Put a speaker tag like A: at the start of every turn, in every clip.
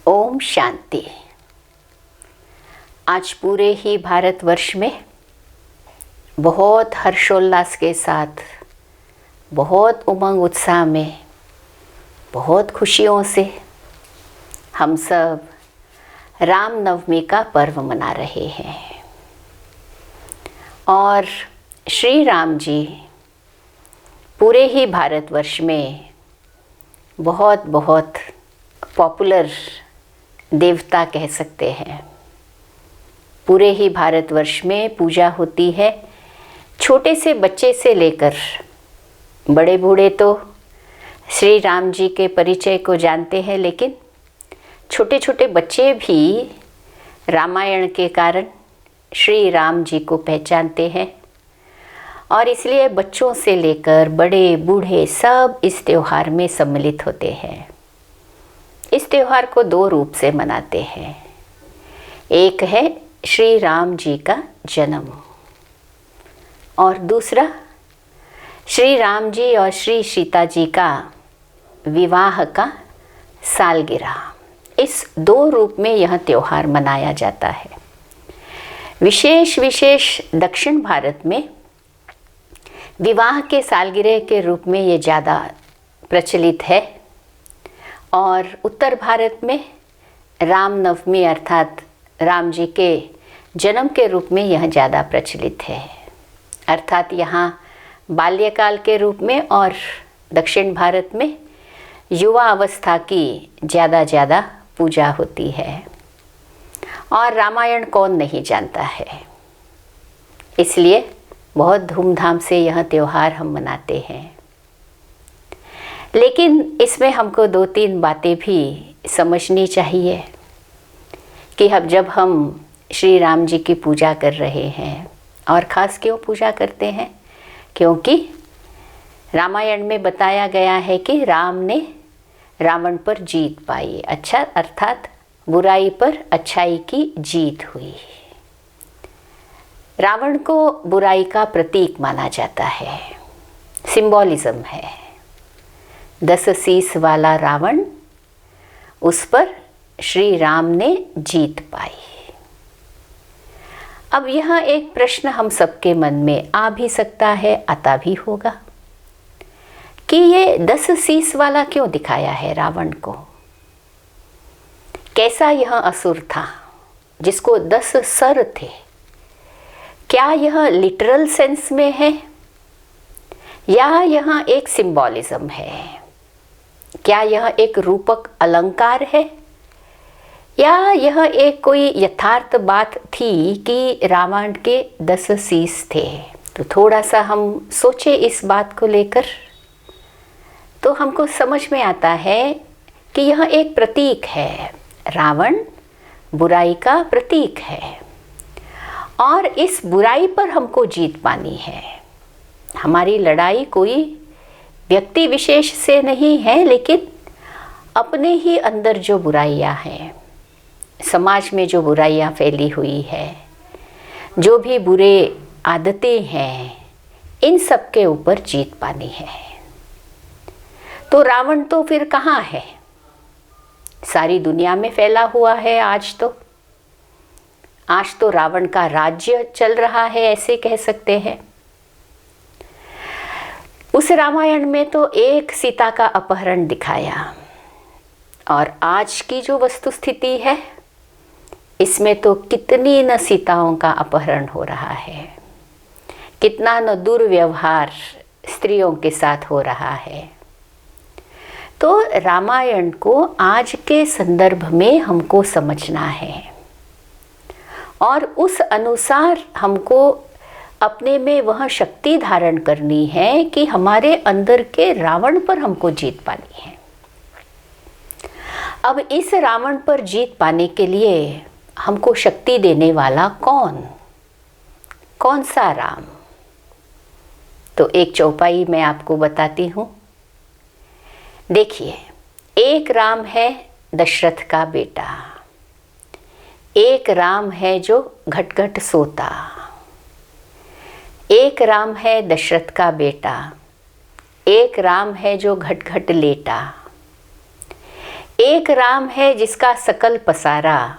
A: ओम शांति। आज पूरे ही भारतवर्ष में बहुत हर्षोल्लास के साथ, बहुत उमंग उत्साह में, बहुत खुशियों से हम सब रामनवमी का पर्व मना रहे हैं। और श्री राम जी पूरे ही भारतवर्ष में बहुत बहुत पॉपुलर देवता कह सकते हैं। पूरे ही भारतवर्ष में पूजा होती है। छोटे से बच्चे से लेकर बड़े बूढ़े तो श्री राम जी के परिचय को जानते हैं, लेकिन छोटे छोटे बच्चे भी रामायण के कारण श्री राम जी को पहचानते हैं। और इसलिए बच्चों से लेकर बड़े बूढ़े सब इस त्यौहार में सम्मिलित होते हैं। इस त्यौहार को दो रूप से मनाते हैं। एक है श्री राम जी का जन्म और दूसरा श्री राम जी और श्री सीता जी का विवाह का सालगिरह। इस दो रूप में यह त्यौहार मनाया जाता है। विशेष दक्षिण भारत में विवाह के सालगिरह के रूप में ये ज़्यादा प्रचलित है और उत्तर भारत में रामनवमी अर्थात राम जी के जन्म के रूप में यह ज़्यादा प्रचलित है। अर्थात यहाँ बाल्यकाल के रूप में और दक्षिण भारत में युवा अवस्था की ज़्यादा पूजा होती है। और रामायण कौन नहीं जानता है, इसलिए बहुत धूमधाम से यह त्यौहार हम मनाते हैं। लेकिन इसमें हमको दो तीन बातें भी समझनी चाहिए कि अब जब हम श्री राम जी की पूजा कर रहे हैं, और ख़ास क्यों पूजा करते हैं, क्योंकि रामायण में बताया गया है कि राम ने रावण पर जीत पाई। अच्छा अर्थात बुराई पर अच्छाई की जीत हुई। रावण को बुराई का प्रतीक माना जाता है, सिंबॉलिज्म है। 10 शीश वाला रावण, उस पर श्री राम ने जीत पाई। अब यह एक प्रश्न हम सबके मन में आ भी सकता है, आता भी होगा कि ये 10 शीश वाला क्यों दिखाया है रावण को। कैसा यह असुर था जिसको 10 सर थे? क्या यह लिटरल सेंस में है या यह एक सिंबॉलिज्म है? क्या यह एक रूपक अलंकार है या यह एक कोई यथार्थ बात थी कि रावण के 10 शीश थे? तो थोड़ा सा हम सोचे इस बात को लेकर, तो हमको समझ में आता है कि यह एक प्रतीक है। रावण बुराई का प्रतीक है और इस बुराई पर हमको जीत पानी है। हमारी लड़ाई कोई व्यक्ति विशेष से नहीं है, लेकिन अपने ही अंदर जो बुराइयां हैं, समाज में जो बुराइयां फैली हुई है, जो भी बुरे आदतें हैं, इन सब के ऊपर जीत पानी है। तो रावण तो फिर कहाँ है? सारी दुनिया में फैला हुआ है। आज तो रावण का राज्य चल रहा है, ऐसे कह सकते हैं। उस रामायण में तो एक सीता का अपहरण दिखाया, और आज की जो वस्तु स्थिति है, इसमें तो कितनी न सीताओं का अपहरण हो रहा है, कितना न दुर्व्यवहार स्त्रियों के साथ हो रहा है। तो रामायण को आज के संदर्भ में हमको समझना है और उस अनुसार हमको अपने में वह शक्ति धारण करनी है कि हमारे अंदर के रावण पर हमको जीत पानी है। अब इस रावण पर जीत पाने के लिए हमको शक्ति देने वाला कौन सा राम? तो एक चौपाई मैं आपको बताती हूँ। देखिए, एक राम है दशरथ का बेटा, एक राम है जो घट घट सोता, एक राम है दशरथ का बेटा, एक राम है जो घट घट लेटा, एक राम है जिसका सकल पसारा,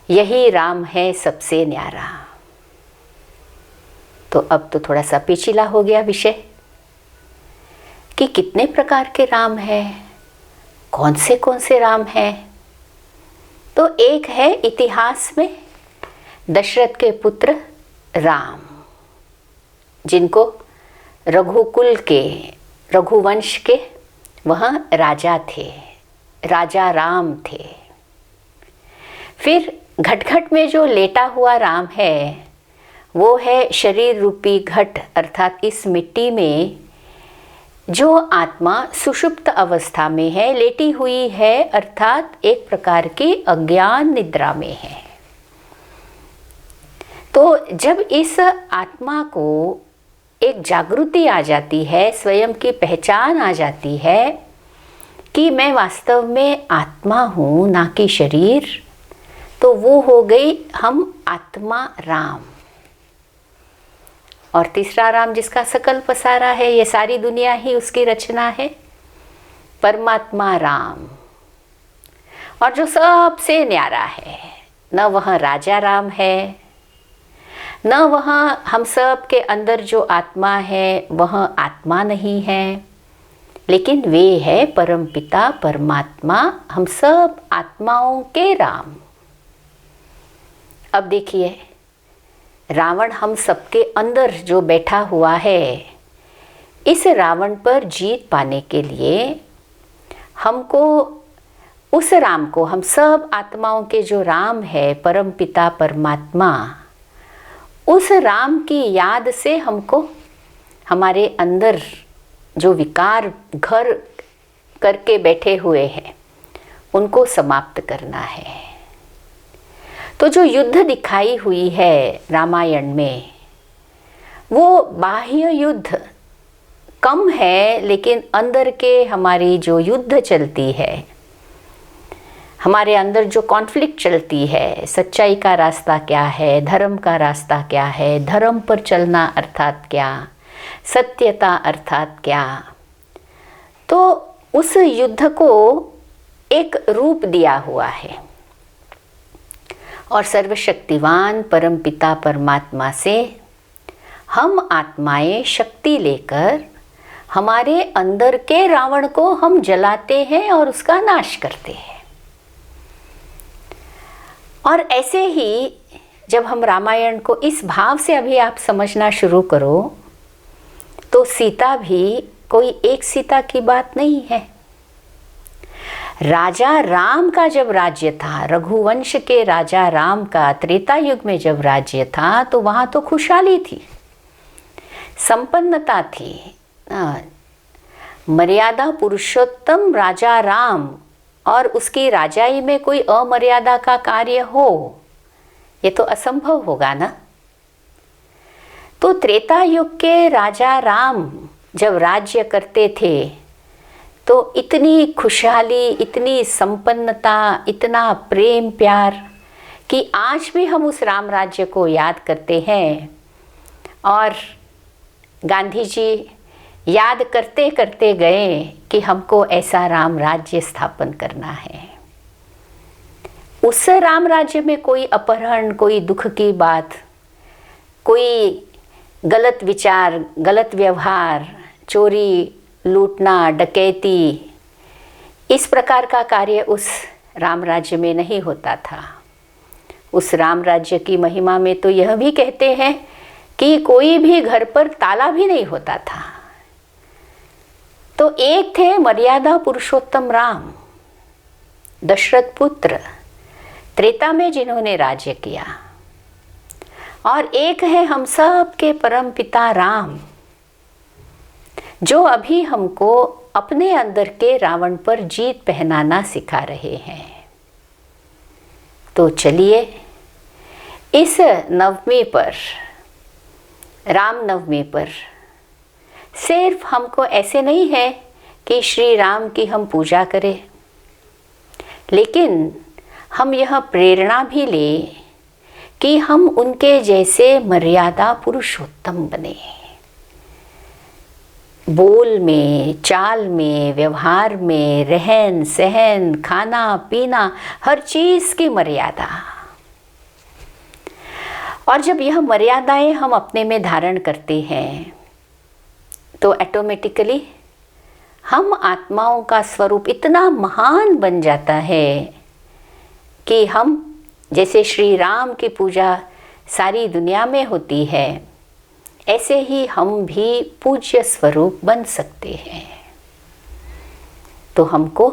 A: यही राम है सबसे न्यारा। तो अब तो थोड़ा सा पेचीला हो गया विषय कि कितने प्रकार के राम हैं, कौन से राम हैं। तो एक है इतिहास में दशरथ के पुत्र राम, जिनको रघुकुल के, रघुवंश के वह राजा थे, राजा राम थे। फिर घट में जो लेटा हुआ राम है वो है शरीर रूपी घट, अर्थात इस मिट्टी में जो आत्मा सुषुप्त अवस्था में है, लेटी हुई है, अर्थात एक प्रकार की अज्ञान निद्रा में है। तो जब इस आत्मा को एक जागृति आ जाती है, स्वयं की पहचान आ जाती है कि मैं वास्तव में आत्मा हूँ ना कि शरीर, तो वो हो गई हम आत्मा राम। और तीसरा राम जिसका सकल पसारा है, ये सारी दुनिया ही उसकी रचना है, परमात्मा राम। और जो सबसे न्यारा है, न वह राजा राम है, न वह हम सब के अंदर जो आत्मा है वह आत्मा नहीं है, लेकिन वे है परमपिता परमात्मा, हम सब आत्माओं के राम। अब देखिए, रावण हम सबके अंदर जो बैठा हुआ है, इस रावण पर जीत पाने के लिए हमको उस राम को, हम सब आत्माओं के जो राम है परमपिता परमात्मा, उस राम की याद से हमको हमारे अंदर जो विकार घर करके बैठे हुए हैं उनको समाप्त करना है। तो जो युद्ध दिखाई हुई है रामायण में, वो बाह्य युद्ध कम है, लेकिन अंदर के हमारी जो युद्ध चलती है, हमारे अंदर जो कॉन्फ्लिक्ट चलती है, सच्चाई का रास्ता क्या है, धर्म का रास्ता क्या है, धर्म पर चलना अर्थात क्या, सत्यता अर्थात क्या, तो उस युद्ध को एक रूप दिया हुआ है। और सर्वशक्तिवान परमपिता परमात्मा से हम आत्माएं शक्ति लेकर हमारे अंदर के रावण को हम जलाते हैं और उसका नाश करते हैं। और ऐसे ही जब हम रामायण को इस भाव से अभी आप समझना शुरू करो, तो सीता भी कोई एक सीता की बात नहीं है। राजा राम का जब राज्य था, रघुवंश के राजा राम का त्रेता युग में जब राज्य था, तो वहाँ तो खुशहाली थी, संपन्नता थी। मर्यादा पुरुषोत्तम राजा राम, और उसकी राजाई में कोई अमर्यादा का कार्य हो, ये तो असंभव होगा ना। तो त्रेता युग के राजा राम जब राज्य करते थे, तो इतनी खुशहाली, इतनी संपन्नता, इतना प्रेम प्यार कि आज भी हम उस राम राज्य को याद करते हैं। और गांधी जी याद करते करते गए कि हमको ऐसा राम राज्य स्थापन करना है। उस राम राज्य में कोई अपहरण, कोई दुख की बात, कोई गलत विचार, गलत व्यवहार, चोरी, लूटना, डकैती, इस प्रकार का कार्य उस राम राज्य में नहीं होता था। उस राम राज्य की महिमा में तो यह भी कहते हैं कि कोई भी घर पर ताला भी नहीं होता था। तो एक थे मर्यादा पुरुषोत्तम राम, दशरथ पुत्र, त्रेता में जिन्होंने राज्य किया, और एक है हम सब के परम पिता राम, जो अभी हमको अपने अंदर के रावण पर जीत पहनाना सिखा रहे हैं। तो चलिए इस नवमी पर, राम नवमी पर, सिर्फ हमको ऐसे नहीं है कि श्री राम की हम पूजा करें, लेकिन हम यह प्रेरणा भी लें कि हम उनके जैसे मर्यादा पुरुषोत्तम बने। बोल में, चाल में, व्यवहार में, रहन सहन, खाना पीना, हर चीज की मर्यादा। और जब यह मर्यादाएं हम अपने में धारण करते हैं तो ऑटोमेटिकली हम आत्माओं का स्वरूप इतना महान बन जाता है कि हम, जैसे श्री राम की पूजा सारी दुनिया में होती है, ऐसे ही हम भी पूज्य स्वरूप बन सकते हैं। तो हमको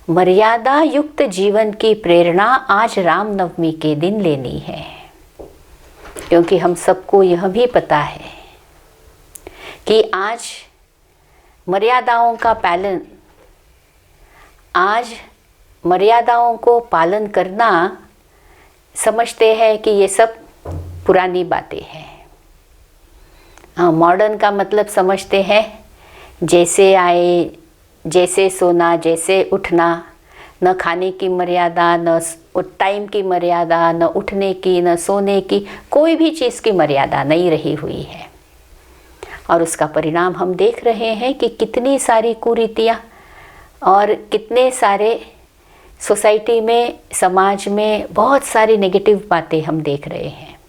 A: मर्यादा युक्त जीवन की प्रेरणा आज रामनवमी के दिन लेनी है, क्योंकि हम सबको यह भी पता है कि आज मर्यादाओं का पालन, आज मर्यादाओं को पालन करना समझते हैं कि ये सब पुरानी बातें हैं। मॉडर्न का मतलब समझते हैं जैसे आए, जैसे सोना, जैसे उठना, न खाने की मर्यादा, न टाइम की मर्यादा, न उठने की, न सोने की, कोई भी चीज़ की मर्यादा नहीं रही हुई है। और उसका परिणाम हम देख रहे हैं कि कितनी सारी कुरीतियाँ और कितने सारे सोसाइटी में, समाज में बहुत सारी नेगेटिव बातें हम देख रहे हैं।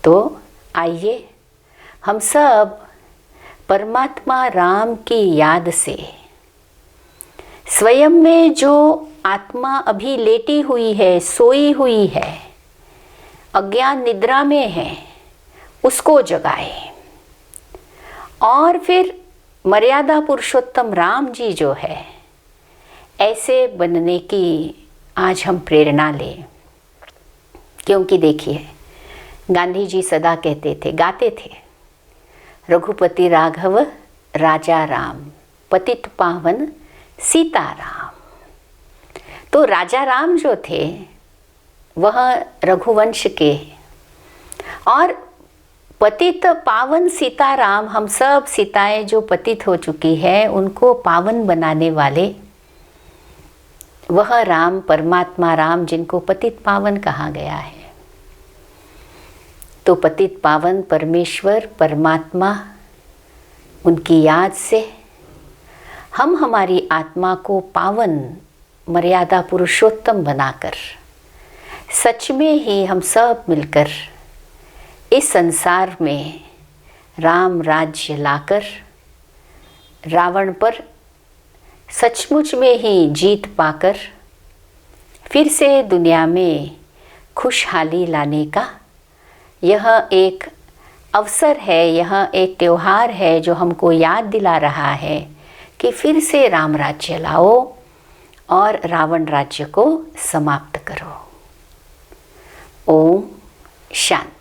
A: तो आइए हम सब परमात्मा राम की याद से स्वयं में जो आत्मा अभी लेटी हुई है, सोई हुई है, अज्ञान निद्रा में है, उसको जगाए। और फिर मर्यादा पुरुषोत्तम राम जी जो है, ऐसे बनने की आज हम प्रेरणा लें। क्योंकि देखिए, गांधी जी सदा कहते थे, गाते थे, रघुपति राघव राजा राम, पतित पावन सीताराम। तो राजा राम जो थे वह रघुवंश के, और पतित पावन सीताराम, हम सब सीताएं जो पतित हो चुकी है उनको पावन बनाने वाले वह राम, परमात्मा राम, जिनको पतित पावन कहा गया है। तो पतित पावन परमेश्वर परमात्मा, उनकी याद से हम हमारी आत्मा को पावन मर्यादा पुरुषोत्तम बनाकर सच में ही हम सब मिलकर इस संसार में राम राज्य लाकर रावण पर सचमुच में ही जीत पाकर फिर से दुनिया में खुशहाली लाने का यह एक अवसर है, यह एक त्योहार है जो हमको याद दिला रहा है कि फिर से राम राज्य लाओ और रावण राज्य को समाप्त करो। ओम शांति।